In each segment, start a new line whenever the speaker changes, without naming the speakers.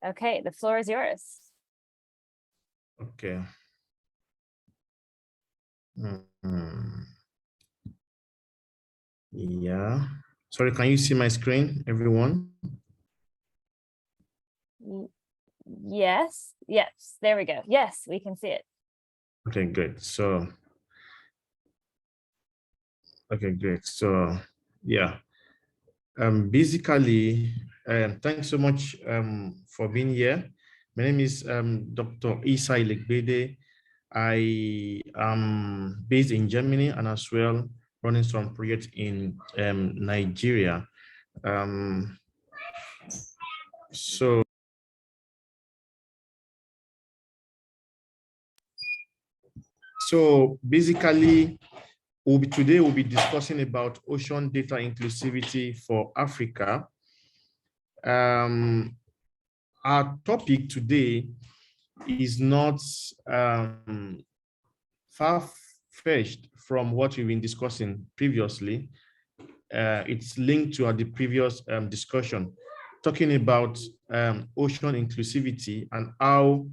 Okay, the floor is yours.
Okay. Yeah. Sorry, can you see my screen, everyone?
Yes, yes, there we go. Yes, we can see it.
Okay, good. So, okay, great. So, yeah. Basically, thanks so much for being here. My name is Dr. Elegbede. I am based in Germany and as well running some projects in Nigeria. So basically, today we'll be discussing about ocean data inclusivity for Africa. Our topic today is not far-fetched from what we've been discussing previously. It's linked to the previous discussion, talking about ocean inclusivity and how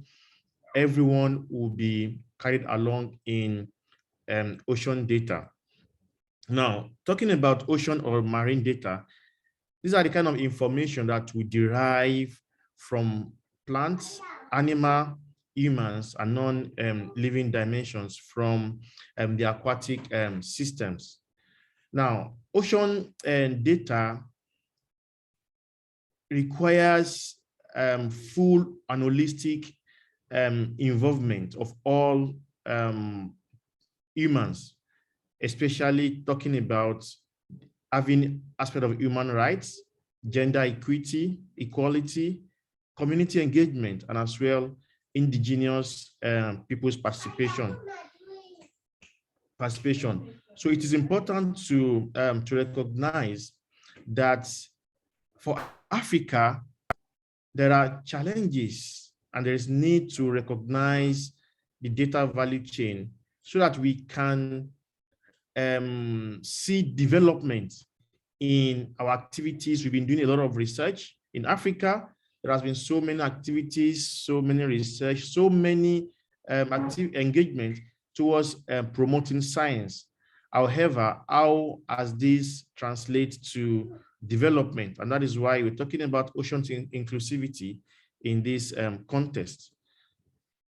everyone will be carried along in ocean data. Now, talking about ocean or marine data, these are the kind of information that we derive from plants, animal, humans, and non-living dimensions from the aquatic systems. Now, ocean data requires full and holistic involvement of all humans, especially talking about having aspect of human rights, gender equity, equality, community engagement, and as well indigenous people's participation. So it is important to recognize that for Africa, there are challenges and there is need to recognize the data value chain so that we can see development in our activities. We've been doing a lot of research in Africa. There has been so many activities, so many research, so many active engagement towards promoting science. However, how has this translated to development? And that is why we're talking about ocean inclusivity in this context.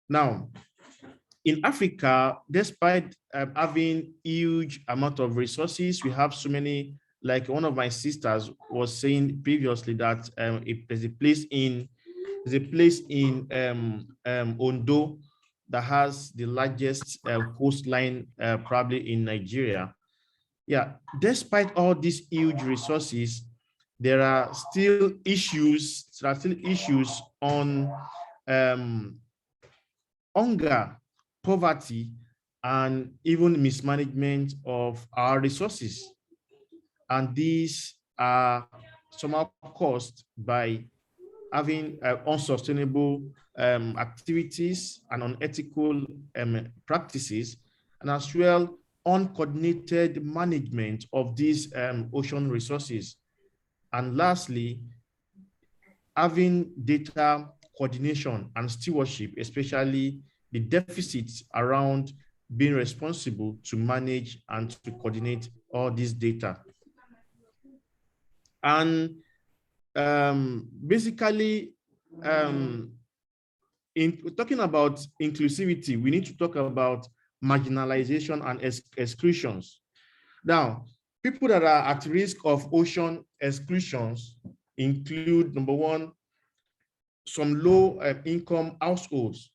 Now, in Africa, despite having huge amount of resources, we have so many, like one of my sisters was saying previously that there's a place in Ondo that has the largest coastline probably in Nigeria. Yeah, despite all these huge resources, there are still issues. On hunger, poverty, and even mismanagement of our resources. And these are somehow caused by having unsustainable activities and unethical practices, and as well uncoordinated management of these ocean resources. And lastly, having data coordination and stewardship, especially the deficits around being responsible to manage and to coordinate all this data. And basically, in talking about inclusivity, we need to talk about marginalization and exclusions. Now, people that are at risk of ocean exclusions include, number one, some low income households,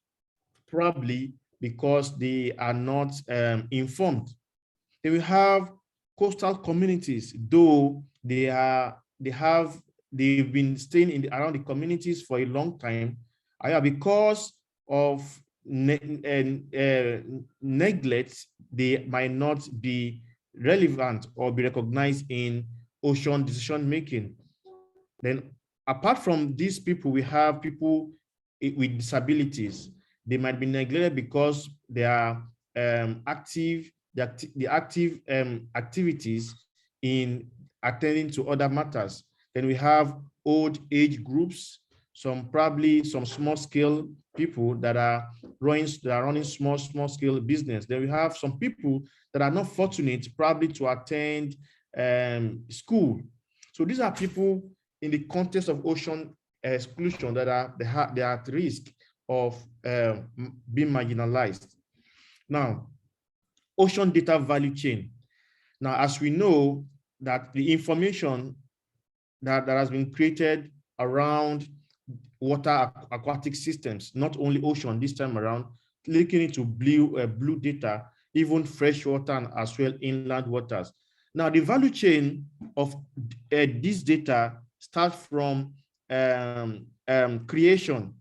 probably because they are not informed. Then we have coastal communities, though they've been staying around the communities for a long time. Because of neglect, they might not be relevant or be recognized in ocean decision making. Then apart from these people, we have people with disabilities. They might be neglected because they are active activities in attending to other matters. Then we have old age groups. probably some small scale people that are running small scale business. Then we have some people that are not fortunate probably to attend school. So these are people in the context of ocean exclusion that they are at risk of being marginalized. Now, ocean data value chain. Now, as we know that the information that has been created around water aquatic systems, not only ocean this time around, linking into blue data, even fresh water and as well inland waters. Now, the value chain of this data starts from creating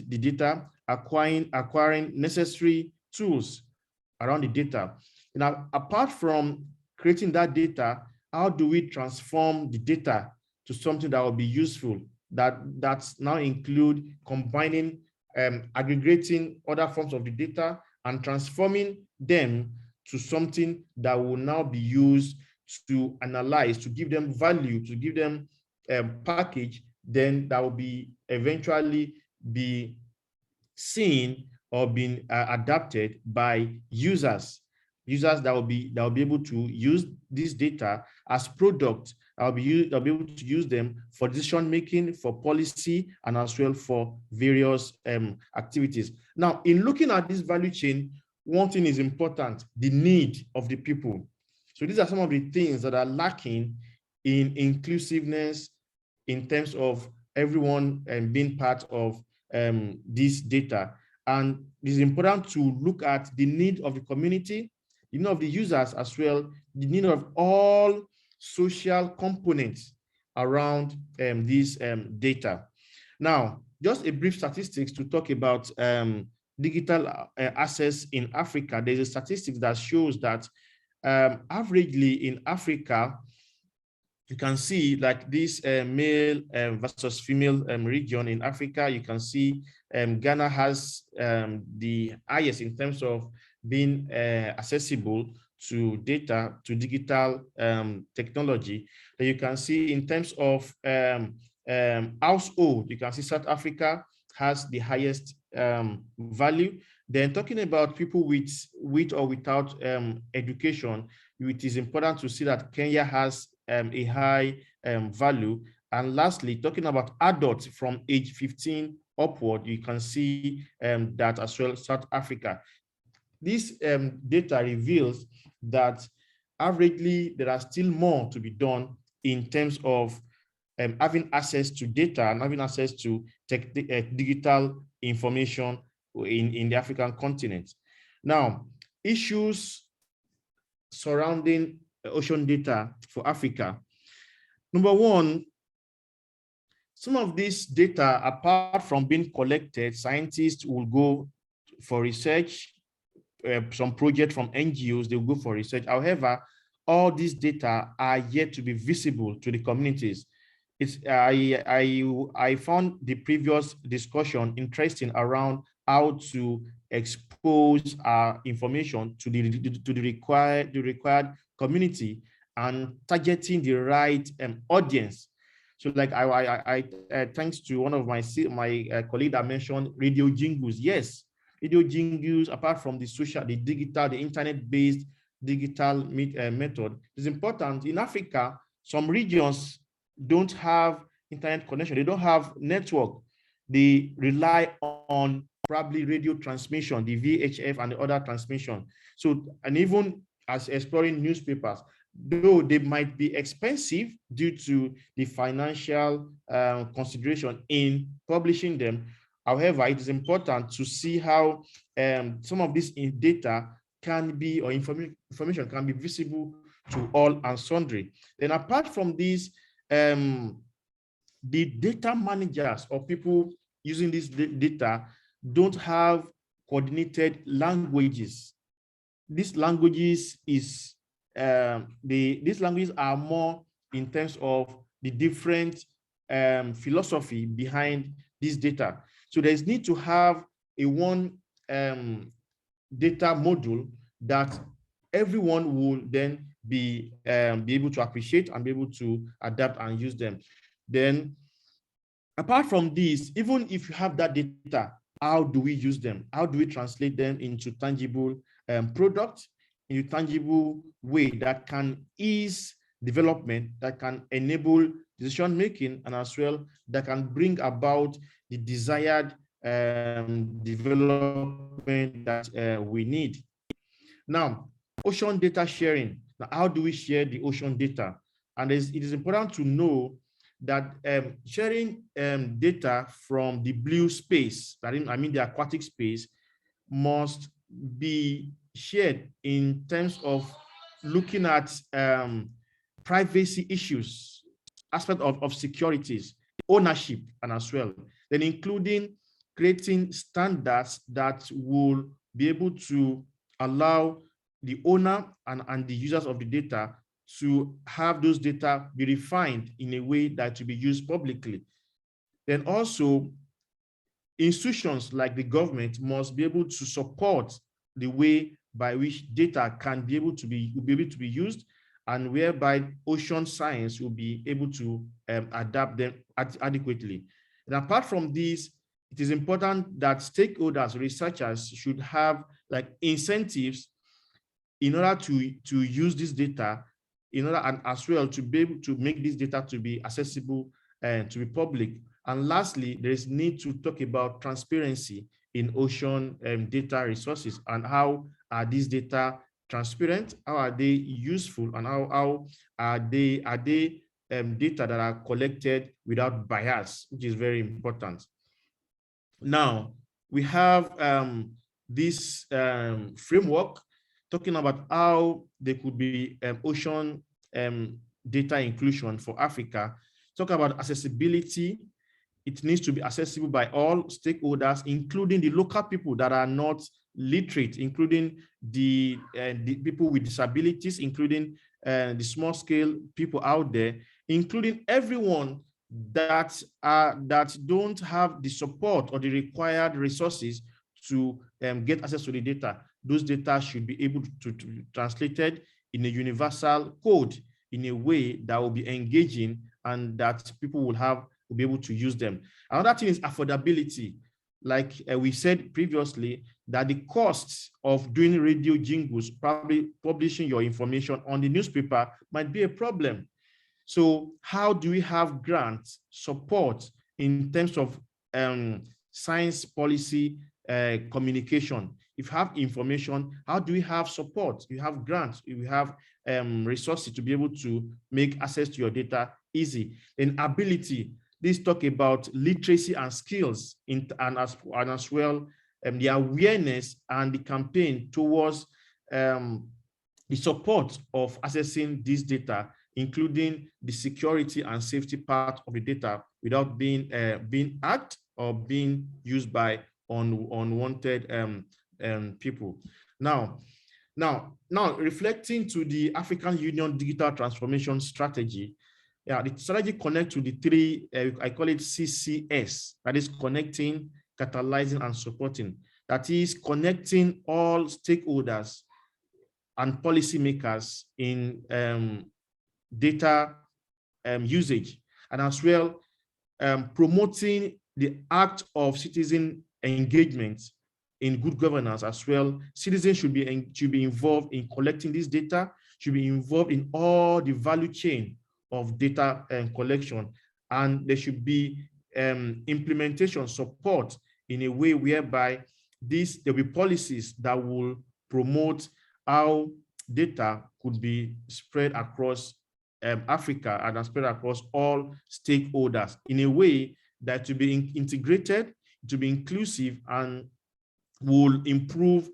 the data, acquiring necessary tools around the data. Now, apart from creating that data, how do we transform the data to something that will be useful? That's now include combining, aggregating other forms of the data and transforming them to something that will now be used to analyze, to give them value, to give them package, then that will be eventually be seen or being adapted by users that will be able to use this data as products. I'll be able to use them for decision making, for policy, and as well for various activities. Now, in looking at this value chain, one thing is important: the need of the people. So these are some of the things that are lacking in inclusiveness in terms of everyone being part of this data. And it is important to look at the need of the community, the need of the users as well, the need of all social components around this data. Now, just a brief statistics to talk about digital access in Africa. There's a statistics that shows that averagely in Africa, you can see like this male versus female region in Africa. You can see Ghana has the highest in terms of being accessible to data, to digital technology. Then you can see in terms of household, you can see South Africa has the highest value. Then talking about people with or without education, it is important to see that Kenya has a high value. And lastly, talking about adults from age 15 upward, you can see that as well, South Africa. This data reveals that averagely there are still more to be done in terms of having access to data and having access to digital information in the African continent. Now, issues surrounding ocean data for Africa. Number one, some of this data, apart from being collected, scientists will go for research, some projects from NGOs, they will go for research. However, all these data are yet to be visible to the communities. I found the previous discussion interesting around how to expose our information to the required community and targeting the right audience. So like I thanks to one of my colleague that mentioned radio jingles. Yes, radio jingles, apart from the digital, the internet-based digital method, is important. In Africa, some regions don't have internet connection. They don't have network. They rely on probably radio transmission, the VHF and the other transmission. So, and even as exploring newspapers, though they might be expensive due to the financial consideration in publishing them. However, it is important to see how some of this data can be, or information can be visible to all and sundry. Then apart from this, the data managers or people using this data don't have coordinated languages. These languages these languages are more in terms of the different philosophy behind this data. So there's need to have a one data module that everyone will then be able to appreciate and be able to adapt and use them. Then Apart from this, even if you have that data, how do we use them? How do we translate them into tangible products, in a tangible way that can ease development, that can enable decision making, and as well that can bring about the desired development that we need. Now, ocean data sharing. Now, how do we share the ocean data? And it is important to know that sharing data from the blue space, I mean the aquatic space, must be shared in terms of looking at privacy issues, aspect of securities, ownership, and as well, then including creating standards that will be able to allow the owner and the users of the data to have those data be refined in a way that will be used publicly. Then also, institutions like the government must be able to support the way by which data can be able to be used, and whereby ocean science will be able to adapt them adequately. And apart from this, it is important that stakeholders, researchers should have like incentives in order to use this data, in order and as well to be able to make this data to be accessible and to be public. And lastly, there is need to talk about transparency in ocean data resources, and how are these data transparent, how are they useful, and how are they data that are collected without bias, which is very important. Now, we have this framework talking about how there could be ocean data inclusion for Africa. Talk about accessibility. It needs to be accessible by all stakeholders, including the local people that are not literate, including the people with disabilities, including the small scale people out there, including everyone that don't have the support or the required resources to get access to the data. Those data should be able to be translated in a universal code in a way that will be engaging and that people will be able to use them. Another thing is affordability. Like we said previously, that the costs of doing radio jingles, probably publishing your information on the newspaper, might be a problem. So how do we have grants support in terms of science policy communication? If you have information, how do we have support? You have grants, you have resources to be able to make access to your data easy. And ability, this talk about literacy and skills and as well the awareness and the campaign towards the support of accessing this data, including the security and safety part of the data without being hacked or being used by unwanted people. Now, reflecting to the African Union Digital Transformation Strategy, the strategy connects to the three, I call it CCS, that is connecting, catalyzing, and supporting. That is connecting all stakeholders and policymakers in data usage, and as well promoting the act of citizen engagement in good governance as well. Citizens should be involved in collecting this data, should be involved in all the value chain of data collection, and there should be implementation support in a way whereby there will be policies that will promote how data could be spread across Africa and spread across all stakeholders in a way that to be integrated, to be inclusive, and will improve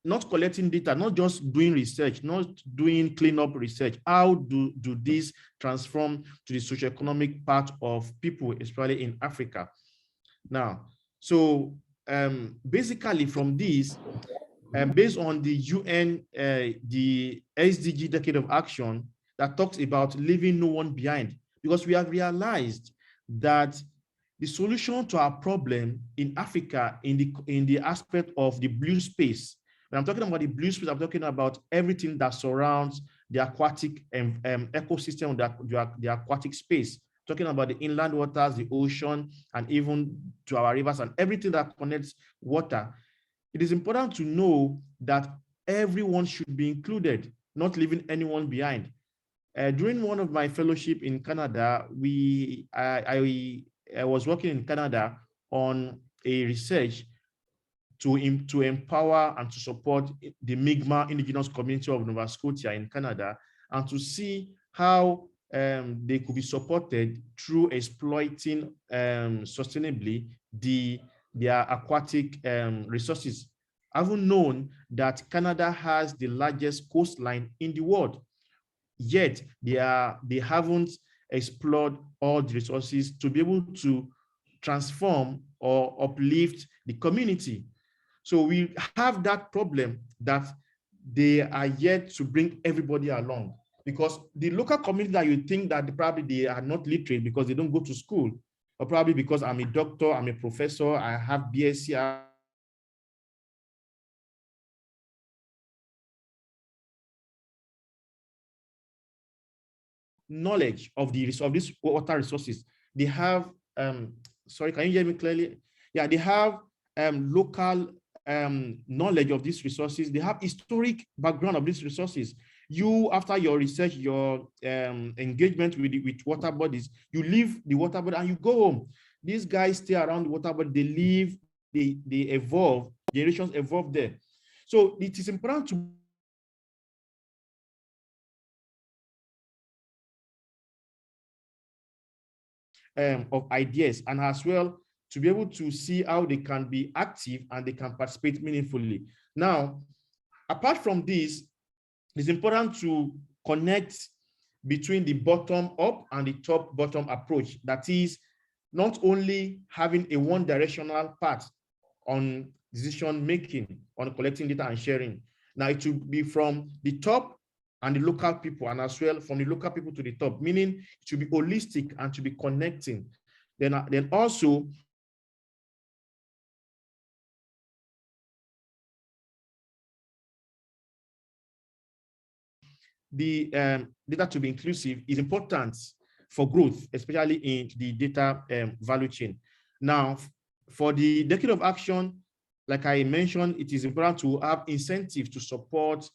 not collecting data, not just doing research, not doing cleanup research. How do these transform to the socioeconomic part of people, especially in Africa? Now, so basically from this, based on the UN, the SDG Decade of Action that talks about leaving no one behind, because we have realized that the solution to our problem in Africa in the aspect of the blue space. When I'm talking about the blue space, I'm talking about everything that surrounds the aquatic ecosystem, the aquatic space, talking about the inland waters, the ocean, and even to our rivers and everything that connects water, it is important to know that everyone should be included, not leaving anyone behind. During one of my fellowship in Canada, I was working in Canada on a research to empower and to support the Mi'kmaq indigenous community of Nova Scotia in Canada, and to see how they could be supported through exploiting sustainably their aquatic resources. I've known that Canada has the largest coastline in the world, yet they haven't explored all the resources to be able to transform or uplift the community. So we have that problem that they are yet to bring everybody along, because the local community that you think that probably they are not literate because they don't go to school, or probably because I'm a doctor, I'm a professor, I have BSc, knowledge of these water resources. They have sorry, can you hear me clearly? Yeah, they have local knowledge of these resources. They have historic background of these resources. You, after your research, your engagement with water bodies, you leave the water body and you go home. These guys stay around the water body, they live, they evolve, generations evolve there. So it is important to of ideas, and as well to be able to see how they can be active and they can participate meaningfully. Now, apart from this, it's important to connect between the bottom up and the top bottom approach. That is, not only having a one directional path on decision making, on collecting data and sharing. Now it will be from the top and the local people, and as well from the local people to the top, meaning it should be holistic and to be connecting. Then also the data to be inclusive is important for growth, especially in the data value chain. Now, for the decade of action, like I mentioned, it is important to have incentives to support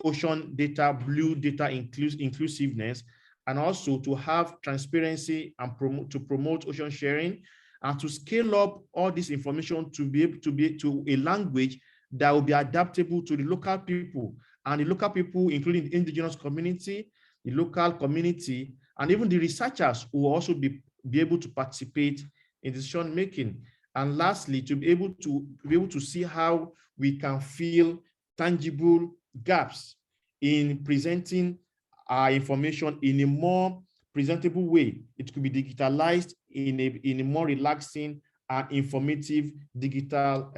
ocean data, blue data inclusiveness, and also to have transparency and promote ocean sharing, and to scale up all this information to be able to a language that will be adaptable to the local people, and the local people, including the indigenous community, the local community, and even the researchers who will also be able to participate in decision making. And lastly, to be able to see how we can fill tangible gaps in presenting our information in a more presentable way. It could be digitalized in a more relaxing and informative digital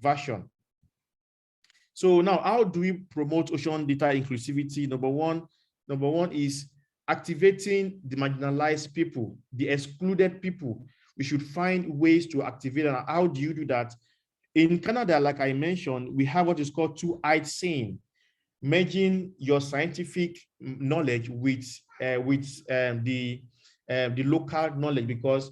version. So now, how do we promote ocean data inclusivity? Number one is activating the marginalized people, the excluded people. We should find ways to activate. And how do you do that? In Canada, like I mentioned, we have what is called two-eyed seeing, merging your scientific knowledge with the local knowledge, because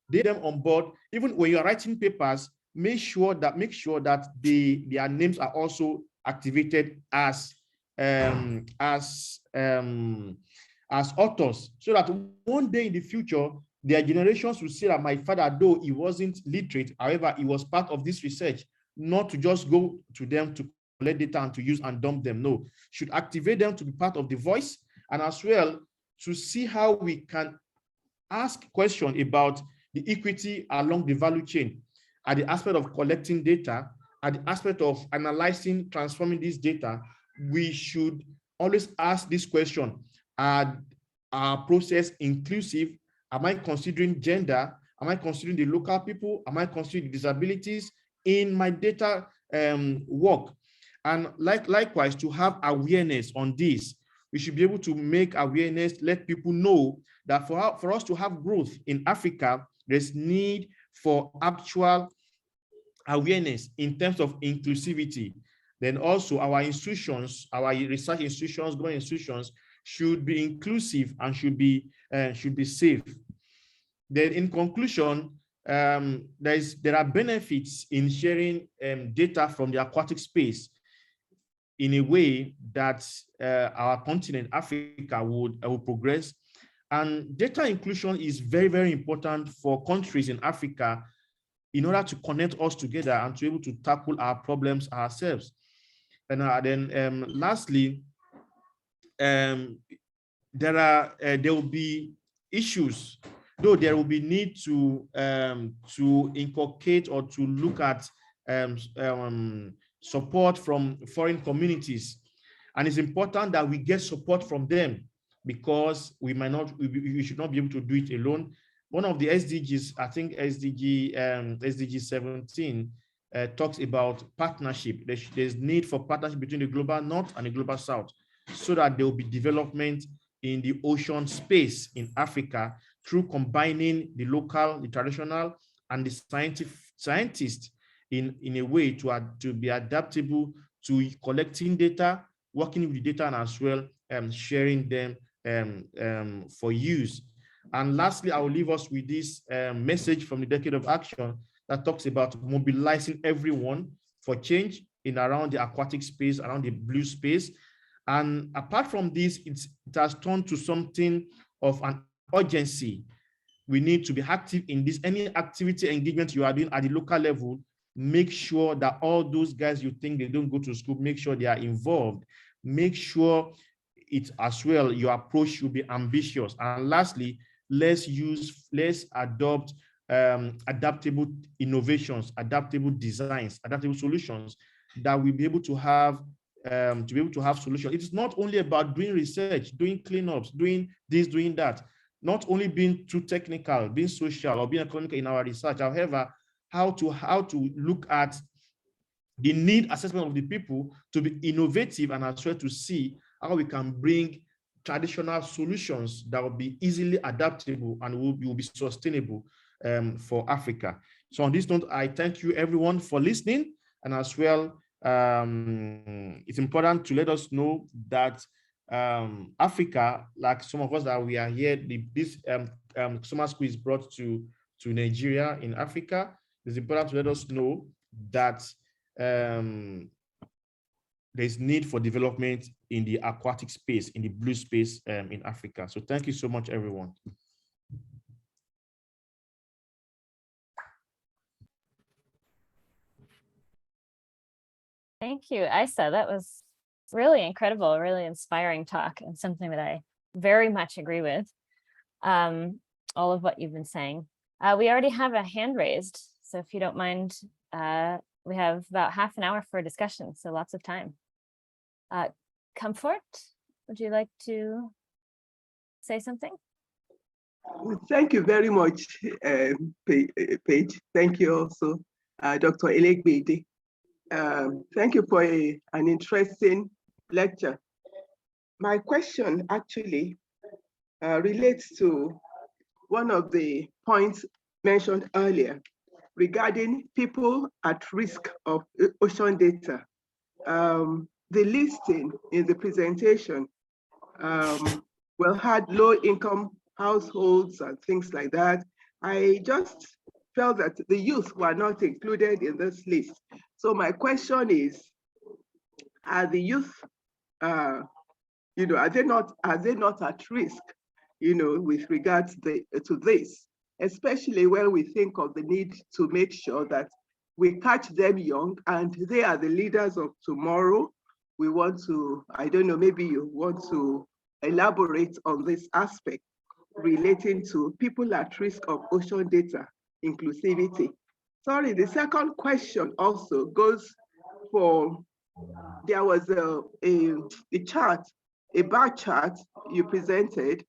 they them on board. Even when you're writing papers, make sure that their names are also activated as authors, so that one day in the future, their generations will say that my father, though he wasn't literate, however, he was part of this research, not to just go to them to collect data and to use and dump them. No, should activate them to be part of the voice, and as well to see how we can ask questions about the equity along the value chain, at the aspect of collecting data, at the aspect of analyzing, transforming this data. We should always ask this question: are our process inclusive? Am I considering gender? Am I considering the local people? Am I considering disabilities in my data work? And likewise, to have awareness on this, we should be able to make awareness, let people know that for us to have growth in Africa, there's need for actual awareness in terms of inclusivity. Then also our institutions, our research institutions, government institutions should be inclusive and should be safe. Then in conclusion, there are benefits in sharing data from the aquatic space in a way that our continent, Africa, would progress. And data inclusion is very, very important for countries in Africa in order to connect us together and to be able to tackle our problems ourselves. And then lastly, there will be issues, though there will be need to inculcate or to look at support from foreign communities. And it's important that we get support from them, because we should not be able to do it alone. One of the SDGs, I think SDG 17, talks about partnership. There's need for partnership between the global north and the global south, so that there will be development in the ocean space in Africa through combining the local, the traditional, and the scientists in a way to be adaptable to collecting data, working with the data, and as well sharing them for use. And lastly, I will leave us with this message from the Decade of Action that talks about mobilizing everyone for change in around the aquatic space, around the blue space. And apart from this, it has turned to something of an urgency. We need to be active in this. Any activity engagement you are doing at the local level, make sure that all those guys you think they don't go to school, make sure they are involved. Make sure it as well, your approach should be ambitious. And lastly, let's adopt adaptable innovations, adaptable designs, adaptable solutions that we'll be able to have solutions. It's not only about doing research, doing cleanups, doing this, doing that, not only being too technical, being social, or being economical in our research. However, how to look at the need assessment of the people, to be innovative, and as well to see how we can bring traditional solutions that will be easily adaptable and will be sustainable for Africa. So on this note, I thank you everyone for listening, and as well, it's important to let us know that Africa, like some of us that we are here, this summer school is brought to Nigeria in Africa. It's important to let us know that there's need for development in the aquatic space, in the blue space in Africa. So thank you so much, everyone.
Thank you, Isa. That was really incredible, really inspiring talk, and something that I very much agree with. All of what you've been saying. We already have a hand raised, so if you don't mind, we have about half an hour for a discussion, so lots of time. Comfort, would you like to say something?
Thank you very much, Paige. Thank you also, Dr. Elegbede. Thank you for an interesting lecture. My question actually relates to one of the points mentioned earlier regarding people at risk of ocean data. The listing in the presentation had low-income households and things like that. I just felt that the youth were not included in this list. So my question is, are the youth, are they not at risk, with regards to this, especially when we think of the need to make sure that we catch them young, and they are the leaders of tomorrow. We want to, I don't know, maybe you want to elaborate on this aspect relating to people at risk of ocean data inclusivity. Sorry, the second question also goes for, there was a chart, a bar chart you presented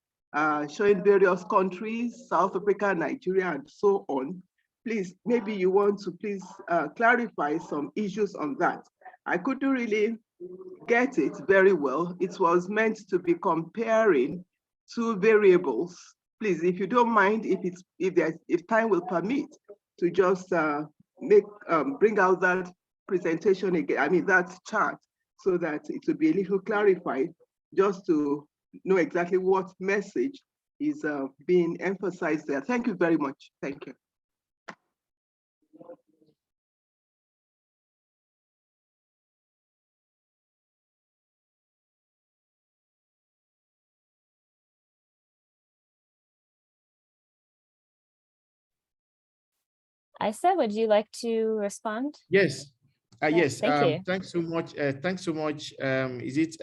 showing various countries, South Africa, Nigeria, and so on. Please, maybe you want to please clarify some issues on that. I couldn't really get it very well. It was meant to be comparing two variables. Please, if you don't mind, if time will permit, to just bring out that presentation again, I mean, that chart, so that it will be a little clarified, just to know exactly what message is being emphasized there. Thank you very much. Thank you.
Isa, would you like to respond?
Yes. Yes.
Thank you.
Thanks so much. Thanks so much. Is it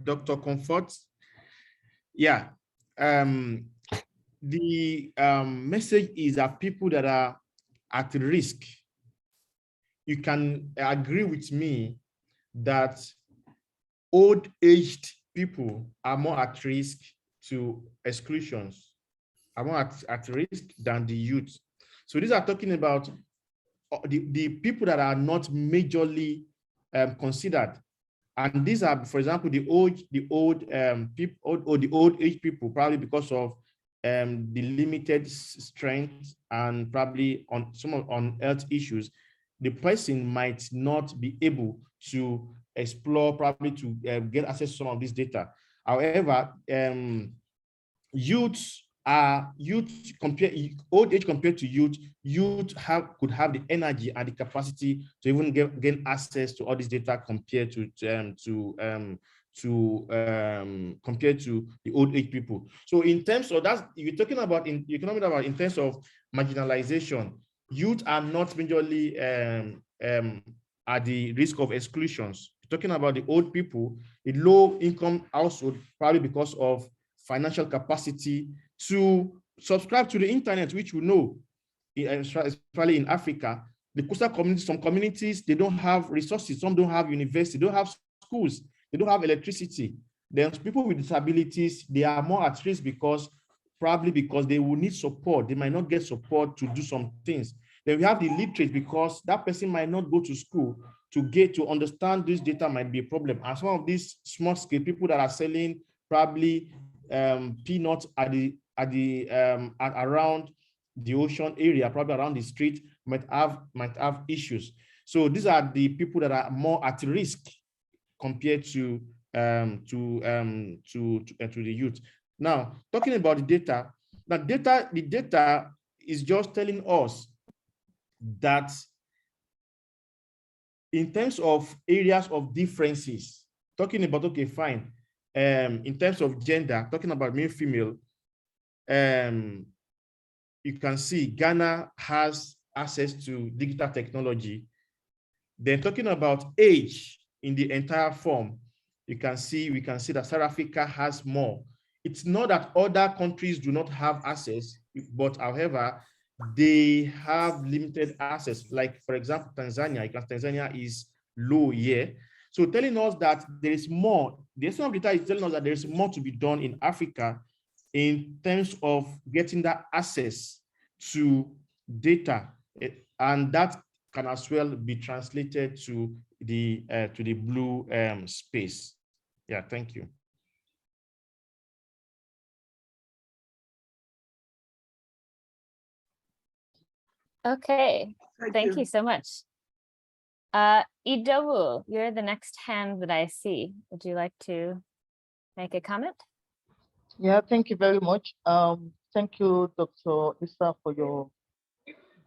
Dr. Comfort? Yeah. The message is that people that are at risk, you can agree with me that old-aged people are more at risk to exclusions, are more at risk than the youth. So these are talking about the people that are not majorly considered. And these are, for example, the old people, or the old age people, probably because of the limited strength and probably on health issues, the person might not be able to explore, probably to get access to some of this data. However, old age compared to youth could have the energy and the capacity to even gain access to all this data compared to compared to the old age people. So in terms of that, you're talking about in terms of marginalization, youth are not majorly at the risk of exclusions. You're talking about the old people, the low income household, probably because of financial capacity to subscribe to the internet, which we know, especially in Africa, the coastal communities, some communities, they don't have resources, some don't have university, they don't have schools, they don't have electricity. Then people with disabilities, they are more at risk probably because they will need support. They might not get support to do some things. Then we have the literate, because that person might not go to school to understand this data might be a problem. And some of these small scale people that are selling probably peanuts around the ocean area, probably around the street, might have issues. So these are the people that are more at risk compared to the youth. Now, talking about the data, the data is just telling us that in terms of areas of differences, talking about, okay, fine, in terms of gender, talking about male, female, you can see Ghana has access to digital technology. Then talking about age in the entire form, we can see that South Africa has more. It's not that other countries do not have access, but however, they have limited access. Like, for example, Tanzania, because Tanzania is low here. So telling us that there is more, the essence of the data is telling us that there is more to be done in Africa in terms of getting that access to data, and that can as well be translated to the blue space. Yeah, thank you.
Okay, thank you so much. Idowu, you're the next hand that I see. Would you like to make a comment?
Yeah, thank you very much. Thank you, Dr. Isa, for your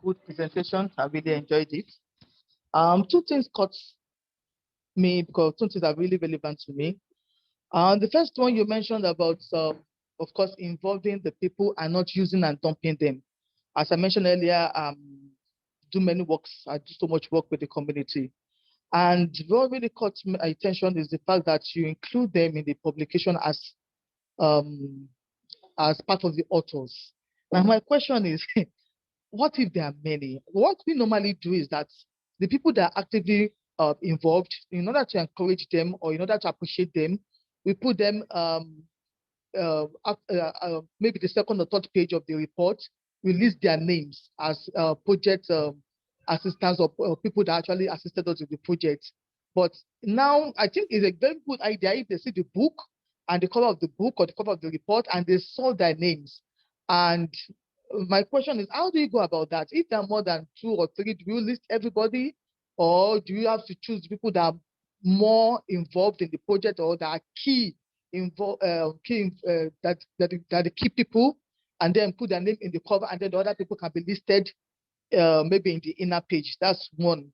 good presentation. I really enjoyed it. Two things caught me, because two things are really relevant to me. The first one you mentioned about, of course, involving the people and not using and dumping them. As I mentioned earlier, do many works, I do so much work with the community. And what really caught my attention is the fact that you include them in the publication as part of the authors. Now, my question is, what if there are many? What we normally do is that the people that are actively involved, in order to encourage them or in order to appreciate them, we put them maybe the second or third page of the report. We list their names as project assistants or people that actually assisted us with the project. But now I think it's a very good idea if they see the book and the cover of the book or the cover of the report and they saw their names. And my question is, how do you go about that? If there are more than 2 or 3, do you list everybody? or do you have to choose people that are more involved in the project or that are key involved, that the key people, and then put their name in the cover, and then the other people can be listed maybe in the inner page? That's one.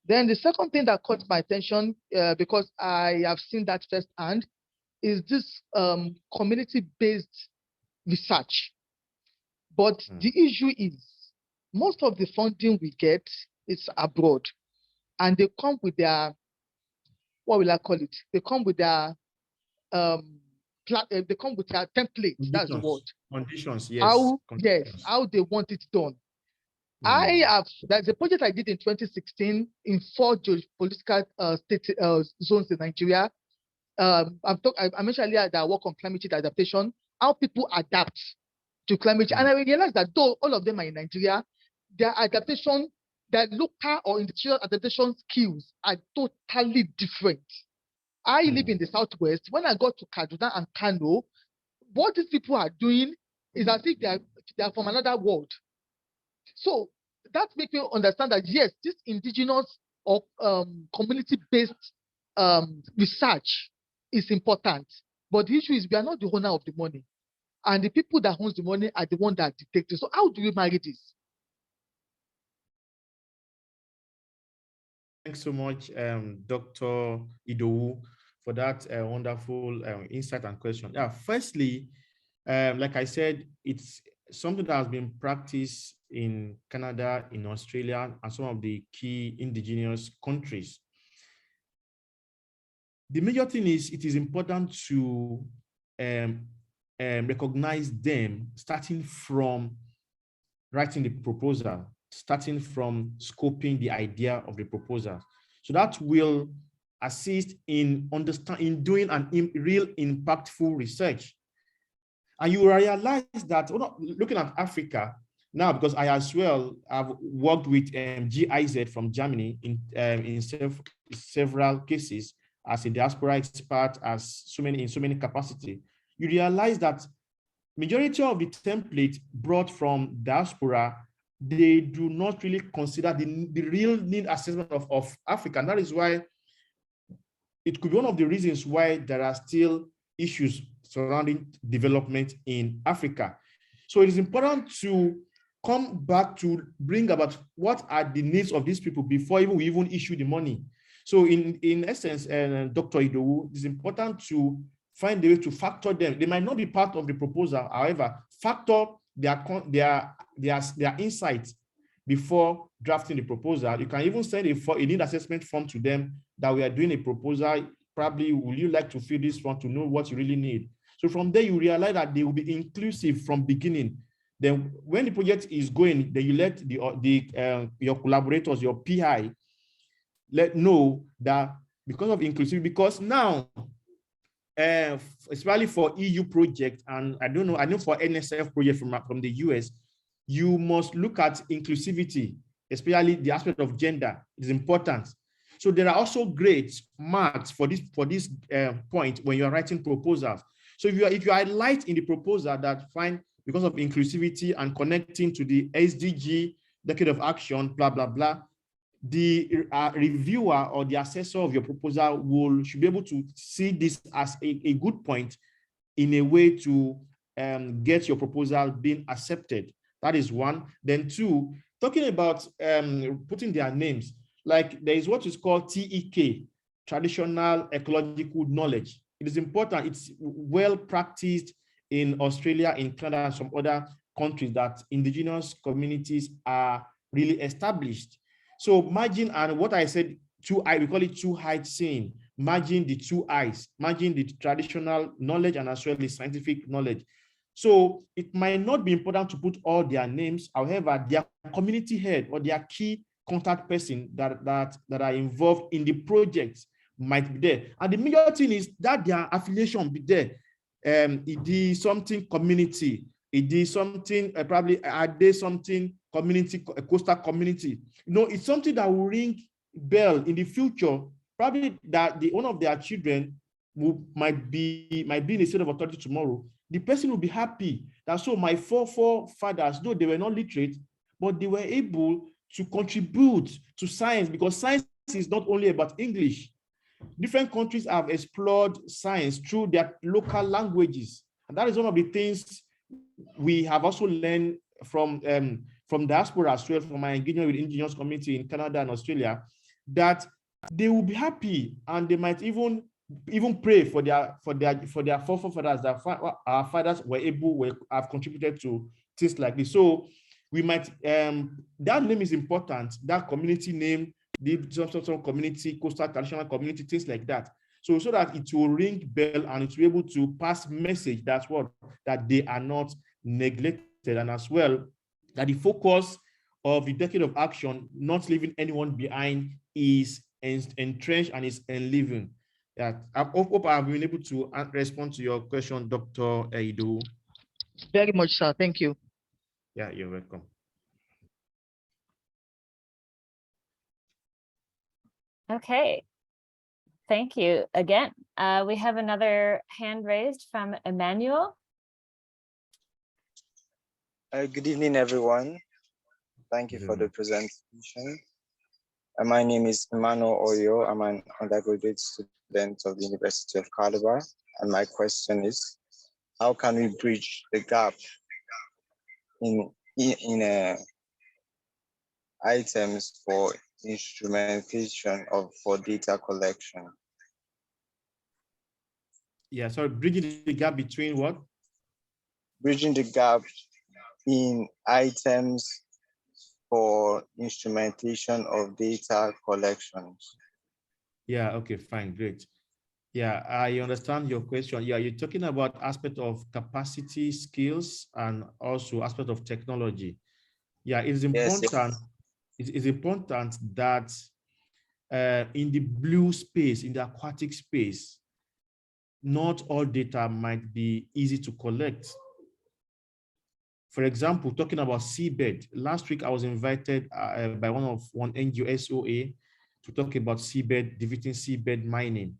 Then the second thing that caught my attention, because I have seen that firsthand, is this community-based research. But the issue is, most of the funding we get is abroad, and they come with their, what will I call it? They come with their they come with their templates. That's the word.
Conditions, yes.
How
Conditions.
how they want it done. There's a project I did in 2016 in 4 geopolitical state zones in Nigeria. I mentioned earlier that I work on climate change adaptation, how people adapt to climate change. And I realized that though all of them are in Nigeria, their adaptation, their local or individual adaptation skills are totally different. I live in the Southwest. When I got to Kaduna and Kano, what these people are doing is as if they are from another world. So that makes me understand that yes, this indigenous or community-based research is important. But the issue is we are not the owner of the money. And the people that owns the money are the ones that dictate it. So how do we marry this?
Thanks so much, Dr. Idowu, for that wonderful insight and question. Yeah, firstly, like I said, it's something that has been practiced in Canada, in Australia, and some of the key indigenous countries. The major thing is it is important to recognize them starting from writing the proposal, starting from scoping the idea of the proposal. So that will assist in doing real impactful research. And you realize that, looking at Africa now, because I as well have worked with GIZ from Germany in several cases as a diaspora expert, in so many capacity, you realize that majority of the template brought from diaspora, they do not really consider the real need assessment of Africa. And that is why it could be one of the reasons why there are still issues surrounding development in Africa. So it is important to come back to bring about what are the needs of these people before we even issue the money. So in essence, Dr. Idowu, it's important to find a way to factor them. They might not be part of the proposal, however, factor their insights before drafting the proposal. You can even send a need assessment form to them that we are doing a proposal. Probably, will you like to fill this form to know what you really need? So from there, you realize that they will be inclusive from beginning. Then when the project is going, then you let your collaborators, your PI, know that because of inclusivity, because now, especially for EU project, and I know for NSF project from the US, you must look at inclusivity, especially the aspect of gender is important. So there are also grades, marks for this point when you are writing proposals. So if you highlight in the proposal that because of inclusivity and connecting to the SDG, Decade of Action, blah, blah, blah, the reviewer or the assessor of your proposal should be able to see this as a good point in a way to get your proposal being accepted. That is one. Then two, talking about putting their names, like there is what is called TEK, traditional ecological knowledge. It is important. It's well practiced in Australia, in Canada, and some other countries that indigenous communities are really established. So merging, and what I said, we call it two-eyed seeing, merging the two eyes, merging the traditional knowledge and as well the scientific knowledge. So it might not be important to put all their names. However, their community head or their key contact person that are involved in the project might be there. And the major thing is that their affiliation be there. It is something community. It is something, probably are they something community, a coastal community. It's something that will ring bell in the future. Probably that one of their children might be in a state of authority tomorrow. The person will be happy that so my forefathers, though they were not literate, but they were able to contribute to science, because science is not only about English. Different countries have explored science through their local languages. And that is one of the things we have also learned from diaspora as well, from my engagement with indigenous community in Canada and Australia, that they will be happy and they might even pray for their forefathers, that our fathers have contributed to things like this. So we might, that name is important, that community name, the some community, coastal traditional community, things like that. So that it will ring bell and it will be able to pass message that they are not neglected, and as well that the focus of the decade of action, not leaving anyone behind, is entrenched and is enlivened. Yeah, I hope I've been able to respond to your question, Dr. Eido.
Very much, sir. Thank you.
Yeah, you're welcome.
Okay, thank you again. We have another hand raised from Emmanuel.
Good evening, everyone. Thank you for the presentation. My name is Emmanuel Oyo. I'm an undergraduate student of the University of Calabar. And my question is, how can we bridge the gap in items for instrumentation for data collection?
Yeah, sorry, bridging the gap between what?
Bridging the gap in items for instrumentation of data collections.
Yeah, okay, fine, great. Yeah, I understand your question. Yeah, you're talking about aspect of capacity, skills, and also aspect of technology. Yeah, it's important. Yes. It's important that in the blue space, in the aquatic space, not all data might be easy to collect. For example, talking about seabed, last week I was invited by one NGO SOA to talk about seabed, defeating seabed mining.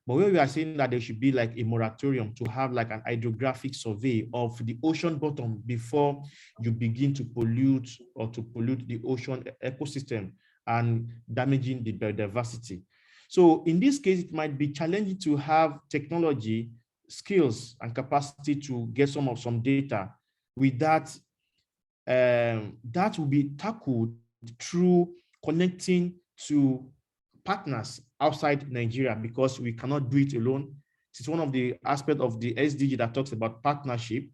But where we are saying that there should be like a moratorium to have like an hydrographic survey of the ocean bottom before you begin to pollute the ocean ecosystem and damaging the biodiversity. So in this case, it might be challenging to have technology, skills, and capacity to get some data. With that, that will be tackled through connecting to partners outside Nigeria, because we cannot do it alone. It's one of the aspects of the SDG that talks about partnership,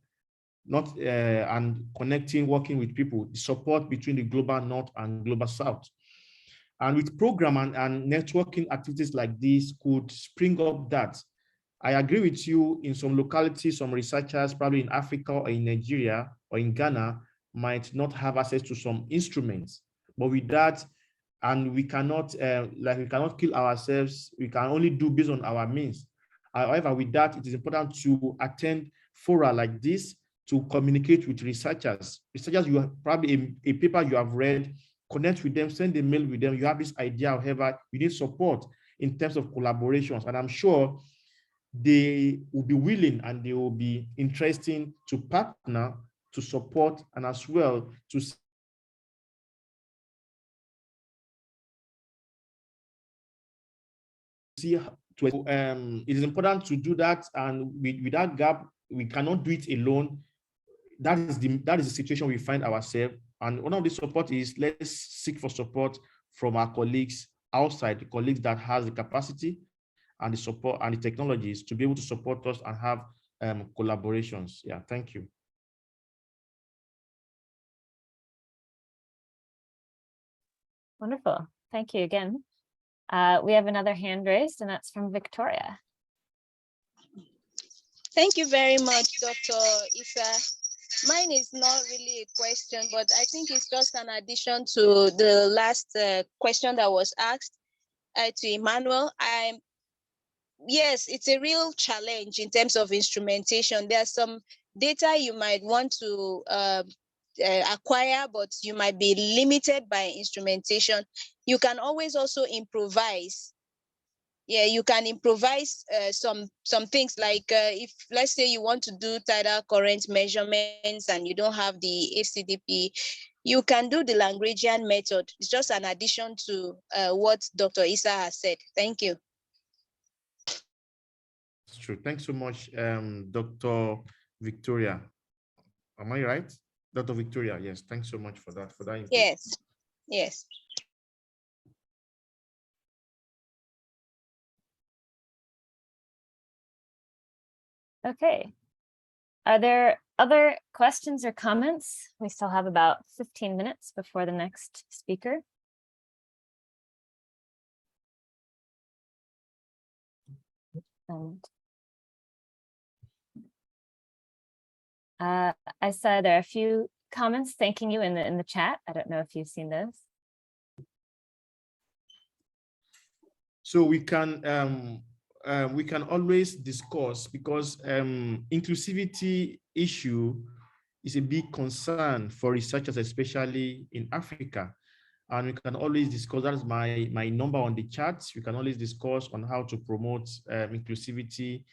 not and connecting, working with people, the support between the global north and global south. And with program and networking activities like this could spring up that. I agree with you, in some localities, some researchers, probably in Africa or in Nigeria or in Ghana, might not have access to some instruments. But with that, and we cannot kill ourselves, we can only do based on our means. However, with that, it is important to attend fora like this to communicate with researchers. Researchers, you have probably a paper you have read, connect with them, send a mail with them. You have this idea, however, you need support in terms of collaborations. And I'm sure they will be willing and they will be interested to partner, to support, and as well to see. It is important to do that, and with that gap, we cannot do it alone. That is the situation we find ourselves. And one of the support is, let's seek for support from our colleagues outside, the colleagues that has the capacity and the support and the technologies to be able to support us and have collaborations. Yeah, thank you.
Wonderful. Thank you again. We have another hand raised, and that's from Victoria.
Thank you very much, Dr. Issa. Mine is not really a question, but I think it's just an addition to the last question that was asked to Emmanuel. Yes, it's a real challenge in terms of instrumentation. There's some data you might want to acquire, but you might be limited by instrumentation. You can always also improvise. Yeah, you can improvise some things like if, let's say, you want to do tidal current measurements and you don't have the ACDP, you can do the Langrangian method. It's just an addition to what Dr. Issa has said. Thank you.
That's true. Thanks so much, Dr. Victoria. Am I right? Dr. Victoria, yes. Thanks so much for that.
Yes, yes.
Okay. Are there other questions or comments? We still have about 15 minutes before the next speaker. And I saw there are a few comments thanking you in the chat. I don't know if you've seen those.
So we can always discuss, because inclusivity issue is a big concern for researchers, especially in Africa. And we can always discuss, that is my number on the charts. We can always discuss on how to promote inclusivity,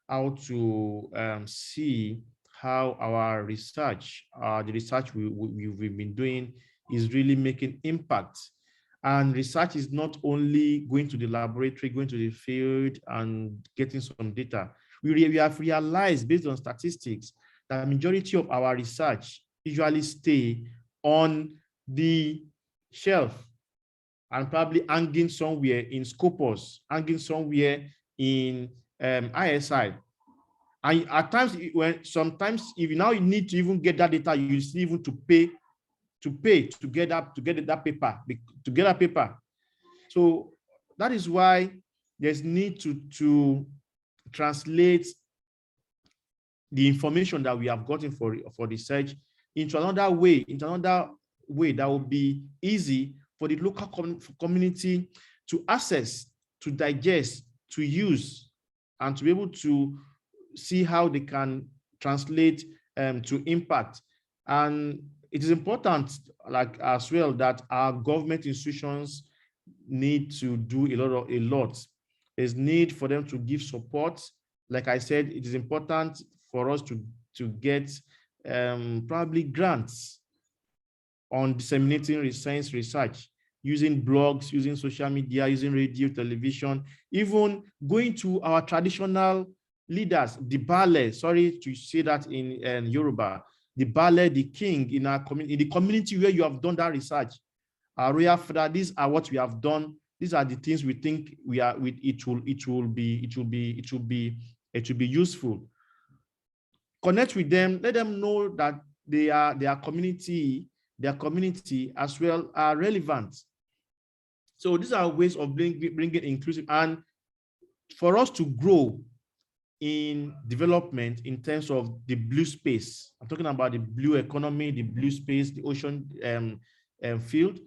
how to see how our research, the research we've been doing is really making impact. And research is not only going to the laboratory, going to the field and getting some data. We have realized, based on statistics, that the majority of our research usually stay on the shelf and probably hanging somewhere in Scopus, hanging somewhere in ISI. And at times, sometimes if you now need to even get that data, you still even to pay to get that paper. So that is why there's need to translate the information that we have gotten for research into another way that will be easy for the local community to access, to digest, to use, and to be able to see how they can translate to impact. And it is important, like as well, that our government institutions need to do a lot. There's need for them to give support. Like I said, it is important for us to get probably grants on disseminating science research, using blogs, using social media, using radio, television, even going to our traditional leaders, the Bale, sorry to say that in Yoruba, the Bale, the king in our community, in the community where you have done that research. Our royal father, these are what we have done. These are the things we think it will be useful. Connect with them, let them know that their community as well are relevant. So these are ways of bringing inclusive, and for us to grow in development in terms of the blue space. I'm talking about the blue economy, the blue space, the ocean field.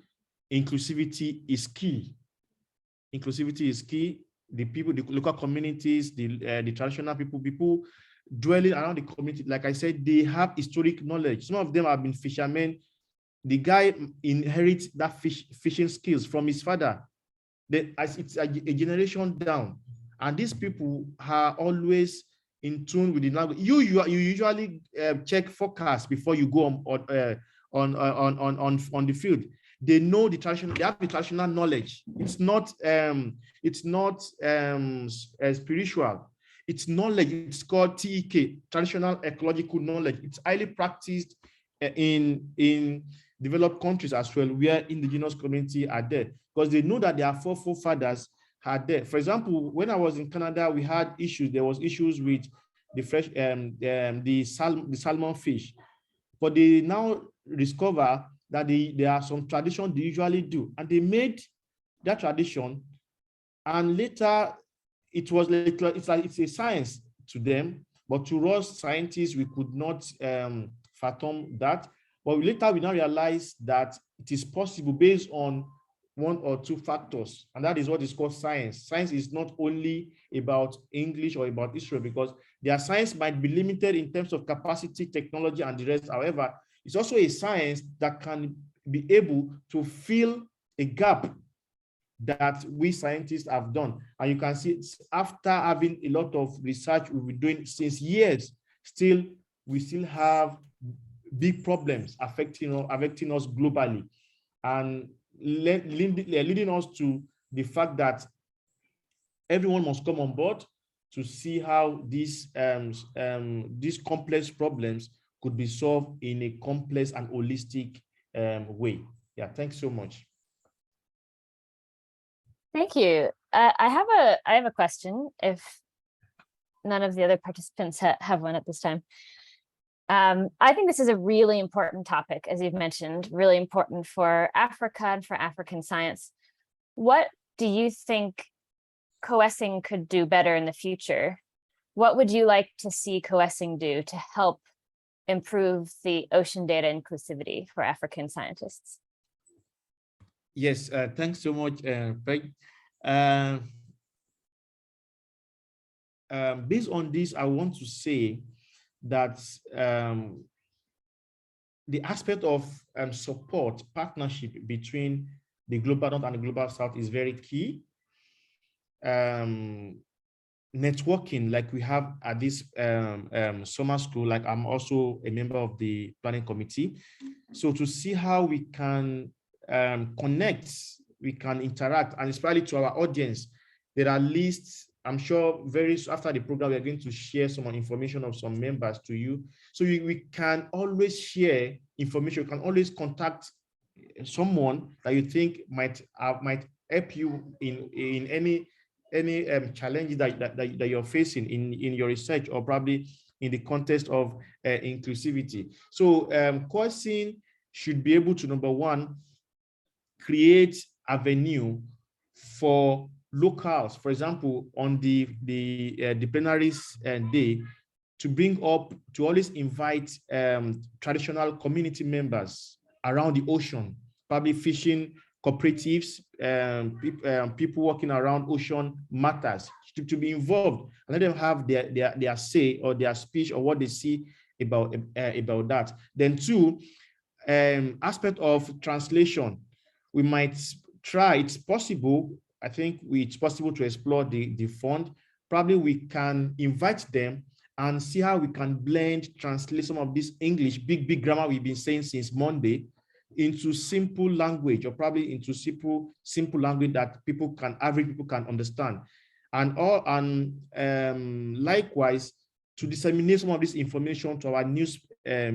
Inclusivity is key. Inclusivity is key. The people, the local communities, the traditional people dwelling around the community, like I said, they have historic knowledge. Some of them have been fishermen. The guy inherits that fishing skills from his father. It's a generation down. And these people are always in tune with the language. You usually check forecasts before you go on the field. They know the traditional. They have the traditional knowledge. It's not spiritual. It's knowledge. It's called TEK, traditional ecological knowledge. It's highly practiced in developed countries as well, where indigenous community are there, because they know that their forefathers had there. For example, when I was in Canada, we had issues. There was issues with the fresh, the salmon fish, but they now discover that there are some traditions they usually do, and they made that tradition, and later it's a science to them, but to us scientists, we could not fathom that. But later we now realize that it is possible based on one or two factors, and that is what is called science. Science is not only about English or about history, because their science might be limited in terms of capacity, technology, and the rest. However, it's also a science that can be able to fill a gap that we scientists have done. And you can see, after having a lot of research we've been doing since years, we still have big problems affecting us globally, and leading us to the fact that everyone must come on board to see how these complex problems could be solved in a complex and holistic way. Yeah, thanks so much.
Thank you. I have a question if none of the other participants have one at this time. I think this is a really important topic, as you've mentioned, really important for Africa and for African science. What do you think COESing could do better in the future? What would you like to see COESing do to help improve the ocean data inclusivity for African scientists?
Yes, thanks so much, Peg. Based on this, I want to say that the aspect of support, partnership between the Global North and the Global South is very key. Networking, like we have at this summer school, like I'm also a member of the planning committee. So to see how we can connect, we can interact, and especially to our audience, there are lists, I'm sure very after the program, we are going to share some information of some members to you. So we can always share information. You can always contact someone that you think might help you in any challenge that you're facing in your research, or probably in the context of inclusivity. So COESing should be able to, number one, create avenue for locals, for example, on the plenaries day, to bring up, to always invite traditional community members around the ocean, probably fishing cooperatives, people working around ocean matters, to be involved and let them have their say or their speech or what they see about that. Then two, aspect of translation. We might try, it's possible, I think it's possible to explore the fund. Probably we can invite them and see how we can blend, translate some of this English, big grammar we've been saying since Monday, into simple language, or probably into simple language that average people can understand. And likewise, to disseminate some of this information to our news. I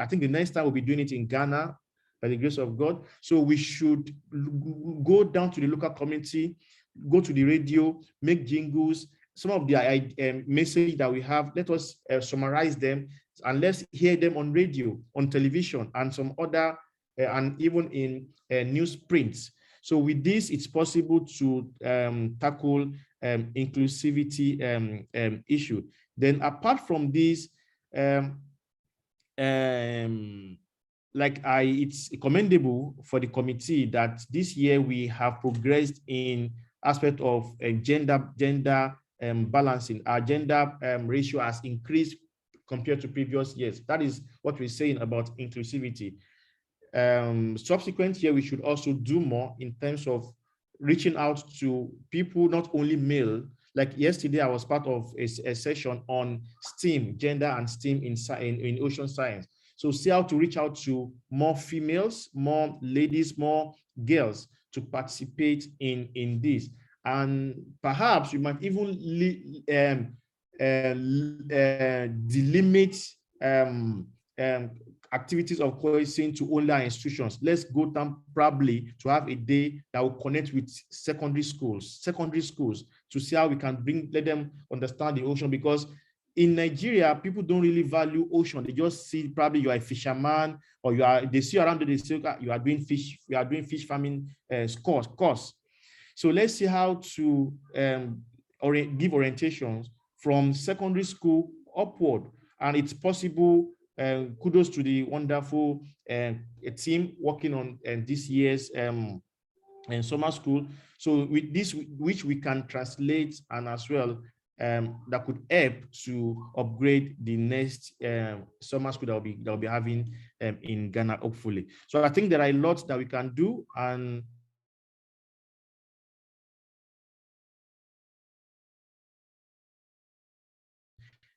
think the next time we'll be doing it in Ghana, by the grace of God. So we should go down to the local community, go to the radio, make jingles, some of the message that we have, let us summarize them, and let's hear them on radio, on television, and some other, and even in newsprints. So with this, it's possible to tackle inclusivity issue. Then apart from this, it's commendable for the committee that this year we have progressed in aspect of gender balancing. Our gender ratio has increased compared to previous years. That is what we're saying about inclusivity. Subsequent year, we should also do more in terms of reaching out to people, not only male. Like yesterday, I was part of a session on STEAM, gender and STEAM in ocean science. So see how to reach out to more females, more ladies, more girls to participate in this. And perhaps you might even delimit activities of COESing to only our institutions. Let's go down probably to have a day that will connect with secondary schools to see how we can let them understand the ocean, because in Nigeria, people don't really value ocean. They just see probably you are a fisherman, or they see around they say you are doing fish farming course. So let's see how to give orientations from secondary school upward, and it's possible. Kudos to the wonderful team working on this year's summer school. So with this, which we can translate, and as well that could help to upgrade the next summer school that we'll be having in Ghana, hopefully. So I think there are a lot that we can do, and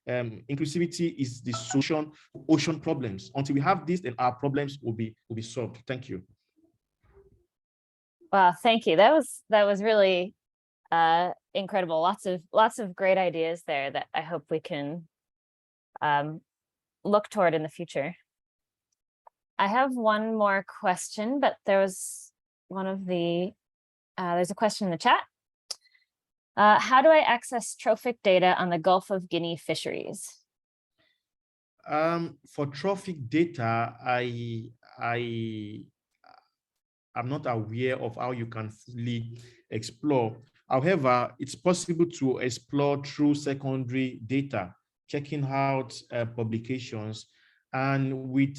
inclusivity is the solution to ocean problems. Until we have this, then our problems will be solved. Thank you.
Wow, thank you. That was really incredible. Lots of great ideas there that I hope we can look toward in the future. I have one more question, but there was there's a question in the chat. How do I access trophic data on the Gulf of Guinea fisheries?
For trophic data, I'm not aware of how you can fully explore. However, it's possible to explore through secondary data, checking out publications, and with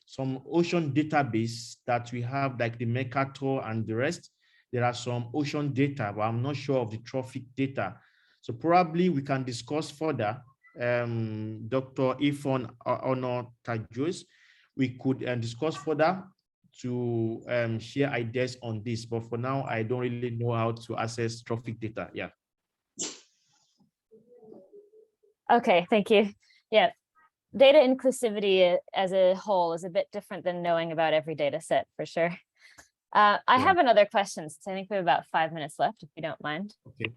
some ocean database that we have, like the Mercator and the rest. There are some ocean data, but I'm not sure of the trophic data. So probably we can discuss further. Dr. Ifon Ono Tajus, we could discuss further to share ideas on this, but for now, I don't really know how to access trophic data. Yeah.
Okay, thank you. Yeah, data inclusivity as a whole is a bit different than knowing about every data set, for sure. I have another question, since I think we have about 5 minutes left, if you don't mind.
Okay.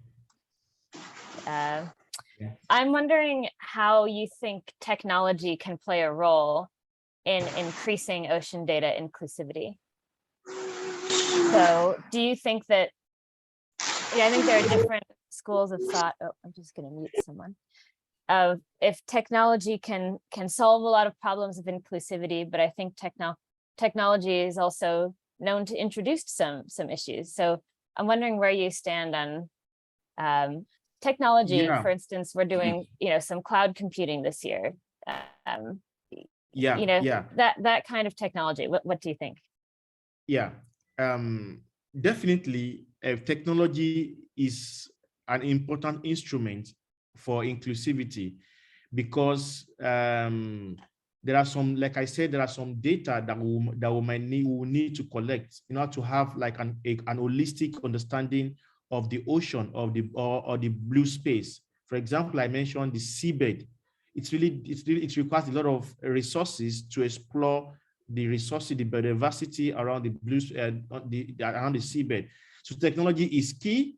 I'm wondering how you think technology can play a role in increasing ocean data inclusivity. So do you think that, I think there are different schools of thought. Oh, I'm just going to mute someone. Of if technology can solve a lot of problems of inclusivity, but I think technology is also known to introduce some issues. So I'm wondering where you stand on technology.
Yeah.
For instance, we're doing some cloud computing this year. That kind of technology. What do you think?
Yeah, definitely technology is an important instrument for inclusivity, because there are some, like I said, there are some data that we will need to collect in order to have like an holistic understanding of the ocean, of the or the blue space. For example, I mentioned the seabed. It requires a lot of resources to explore the resources, the biodiversity around the blue, around the seabed. So technology is key,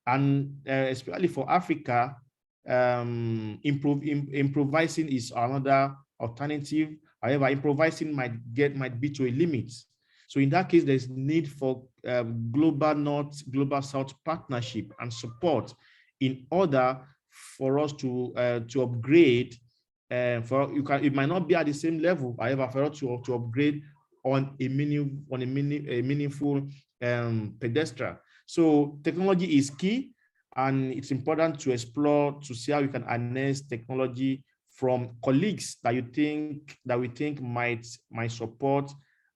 and especially for Africa, improvising is another alternative. However, improvising might be to a limit. So in that case, there's need for global North, global South partnership and support in order for us to upgrade. It might not be at the same level, however, for us to upgrade on a meaningful pedestal. So technology is key, and it's important to explore to see how you can harness technology from colleagues that we think might support.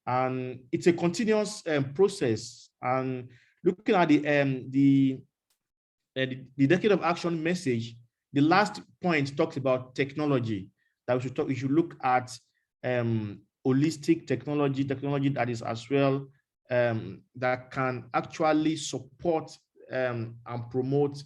And it's a continuous process. And looking at the Decade of Action message, the last point talks about technology, that we should look at holistic technology that is as well that can actually support and promote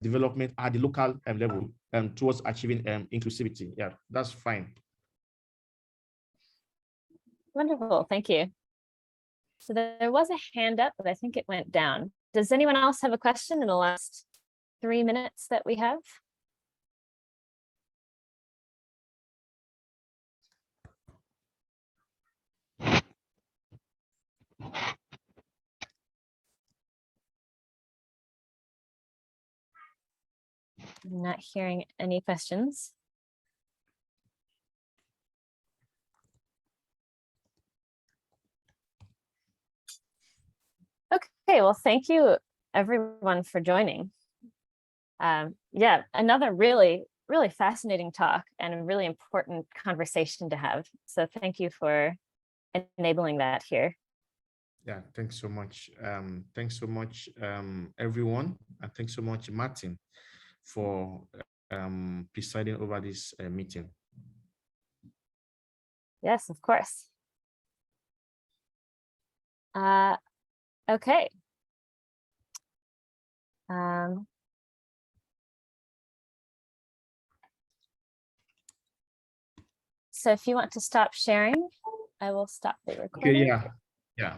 development at the local level towards achieving inclusivity. Yeah, that's fine.
Wonderful, thank you. So there was a hand up, but I think it went down. Does anyone else have a question in the last 3 minutes that we have? I'm not hearing any questions. Okay, well, thank you everyone for joining. Yeah, another really fascinating talk and a really important conversation to have. So thank you for enabling that here.
Yeah, thanks so much. Thanks so much, everyone. And thanks so much, Martin, for presiding over this meeting.
Yes, of course. Okay. So if you want to stop sharing, I will stop the recording.
Okay, yeah.